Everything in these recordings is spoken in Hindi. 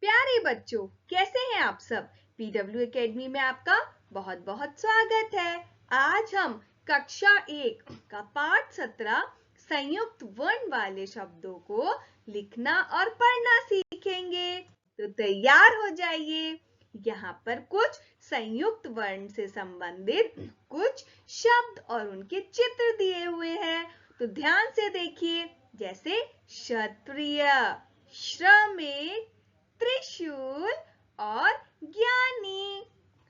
प्यारे बच्चों, कैसे हैं आप सब। PW एकेडमी में आपका बहुत बहुत स्वागत है। आज हम कक्षा 1 का पाठ 17 संयुक्त वर्ण वाले शब्दों को लिखना और पढ़ना सीखेंगे। तो तैयार हो जाइए। यहाँ पर कुछ संयुक्त वर्ण से संबंधित कुछ शब्द और उनके चित्र दिए हुए हैं, तो ध्यान से देखिए। जैसे क्षत्रिय, श्रमिक, त्रिशूल और ज्ञानी।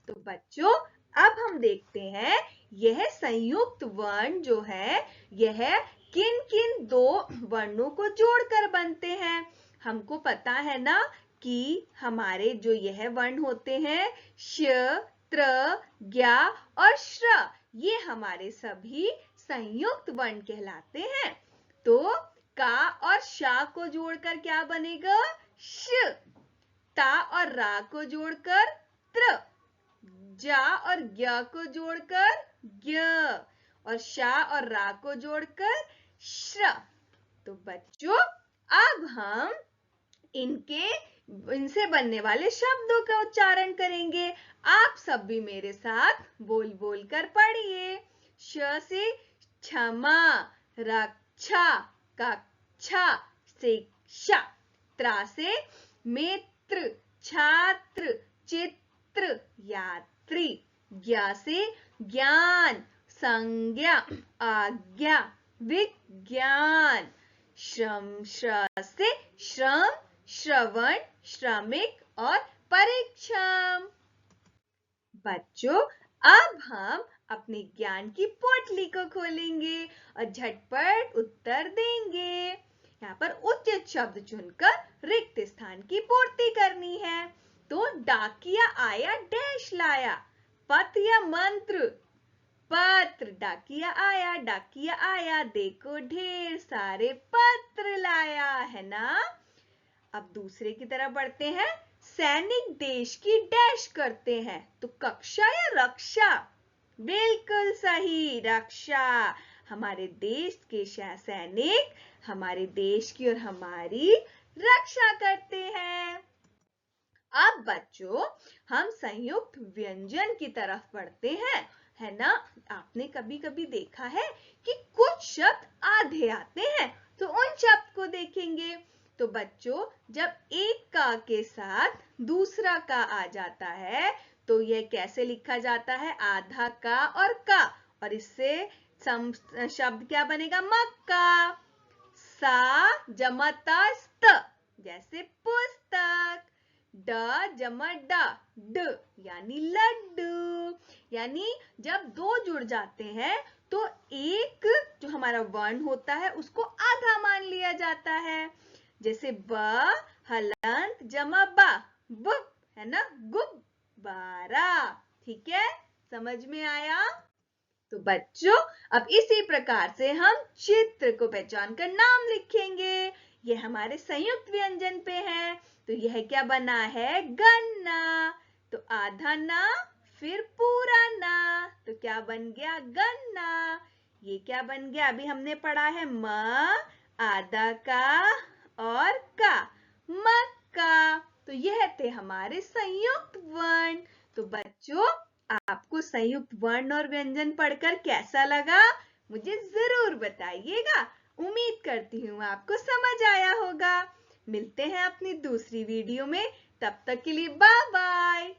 तो बच्चों, अब हम देखते हैं यह संयुक्त वर्ण जो है यह किन किन दो वर्णों को जोड़कर बनते हैं। हमको पता है ना कि हमारे जो यह वर्ण होते हैं श, त्र, ज्ञा और श्र, ये हमारे सभी संयुक्त वर्ण कहलाते हैं। तो का और शा को जोड़कर क्या बनेगा? श। ता और रा को जोड़कर त्र, जा और ज्ञ को जोड़कर ज्ञ और शा और रा को जोड़कर श्र। तो बच्चों, अब हम इनसे बनने वाले शब्दों का उच्चारण करेंगे। आप सब भी मेरे साथ बोल बोल कर पढ़िए। श से क्षमा, रक्षा, कक्षा, शिक्षा। त्रा से मित्र, छात्र, चित्र, यात्री। ज्ञा से ज्ञान, संज्ञा, आज्ञा, विज्ञान। श्र से श्रम, श्रवण, श्रमिक और परिश्रम। बच्चों, अब हम अपने ज्ञान की पोटली को खोलेंगे और झटपट उत्तर देंगे। यहाँ पर उचित शब्द चुनकर रिक्त स्थान की पूर्ति करनी है। तो डाकिया आया डैश लाया, पत्र या मंत्र? पत्र। डाकिया आया, देखो ढेर सारे पत्र लाया, है ना। अब दूसरे की तरफ बढ़ते हैं। सैनिक देश की डैश करते हैं, तो कक्षा या रक्षा? बिल्कुल सही, रक्षा। हमारे देश के सैनिक हमारे देश की और हमारी रक्षा करते हैं। अब बच्चों, हम संयुक्त व्यंजन की तरफ बढ़ते हैं, है ना। आपने कभी कभी देखा है कि कुछ शब्द आधे आते हैं, तो उन शब्द को देखेंगे। तो बच्चों, जब एक का के साथ दूसरा का आ जाता है तो यह कैसे लिखा जाता है? आधा का और का, और इससे शब्द क्या बनेगा? मक्का। सा जमा ता स्त, जैसे पुस्तक। ड जमा डा ड, यानी लड्डू। यानी जब दो जुड़ जाते हैं तो एक जो हमारा वर्ण होता है उसको आधा मान लिया जाता है। जैसे ब हलंत जमा बा, ब, है ना, गुब्बारा। ठीक है, समझ में आया? तो बच्चों, अब इसी प्रकार से हम चित्र को पहचान कर नाम लिखेंगे। यह हमारे संयुक्त व्यंजन पे है। तो यह क्या बना है? गन्ना। तो आधा ना फिर पूरा ना, तो क्या बन गया? गन्ना। ये क्या बन गया? अभी हमने पढ़ा है म, आधा का और का, मक्का। तो यह थे हमारे संयुक्त वर्ण। तो बच्चों, आपको संयुक्त वर्ण और व्यंजन पढ़कर कैसा लगा? मुझे जरूर बताइएगा। उम्मीद करती हूँ आपको समझ आया होगा। मिलते हैं अपनी दूसरी वीडियो में, तब तक के लिए बाय बाय।